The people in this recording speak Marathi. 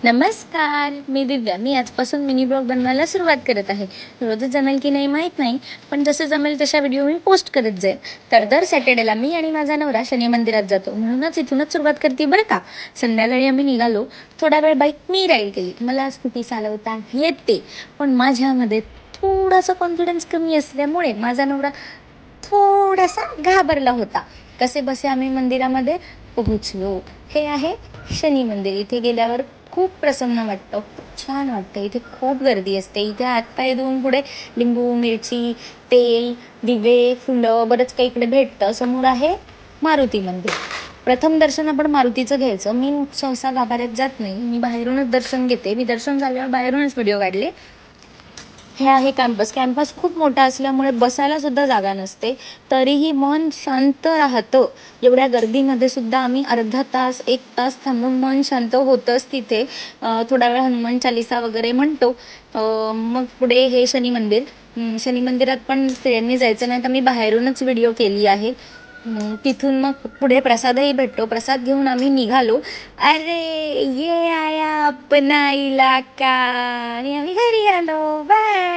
नमस्कार, मी दिव्या. मी आजपासून मिनी ब्लॉग बनवायला सुरुवात करत आहे. रोजच जमेल की नाही माहीत नाही, पण जसं जमेल तशा व्हिडिओ मी पोस्ट करत जाईल. तर दर सॅटर्डेला मी आणि माझा नवरा शनी मंदिरात जातो, म्हणूनच इथूनच सुरुवात करते बरं का. संध्याकाळी आम्ही निघालो. थोडा वेळ बाईक मी राईड केली. मला स्कूटी चालवता येते, पण माझ्यामध्ये थोडासा कॉन्फिडन्स कमी असल्यामुळे माझा नवरा थोडासा घाबरला होता. कसेबसे आम्ही मंदिरामध्ये पोहोचलो. हे आहे शनी मंदिर. इथे गेल्यावर खूप प्रसन्न वाटतं, खूप छान वाटतं. इथे खूप गर्दी असते. इथे हातपाय धुवून पुढे लिंबू, मिरची, तेल, दिवे, फुलं बरंच काही इकडे भेटतं. समोर आहे मारुती मंदिर. प्रथम दर्शन आपण मारुतीचं घ्यायचं. मी सहसा गाभाऱ्यात जात नाही, मी बाहेरूनच दर्शन घेते. मी दर्शन झाल्यावर बाहेरूनच व्हिडिओ काढले. हे आहे कॅम्पस. कॅम्पस खूप मोठा असल्यामुळे बसायला सुद्धा जागा नसते, तरीही मन शांत राहतं. एवढ्या गर्दीमध्ये सुद्धा आम्ही अर्धा तास 1 तास थांबून मन शांत होतंच तिथे. थोडा वेळ हनुमान चालिसा वगैरे म्हणतो. मग पुढे हे शनी मंदिर. शनी मंदिरात पण ट्रेनने जायचं नाही, तर मी बाहेरूनच व्हिडिओ केली आहे. तिथून मग पुढे प्रसादही भेटतो. प्रसाद घेऊन आम्ही निघालो. अरे ये आया अपना इलाका आणि आम्ही घरी आलो. बाय.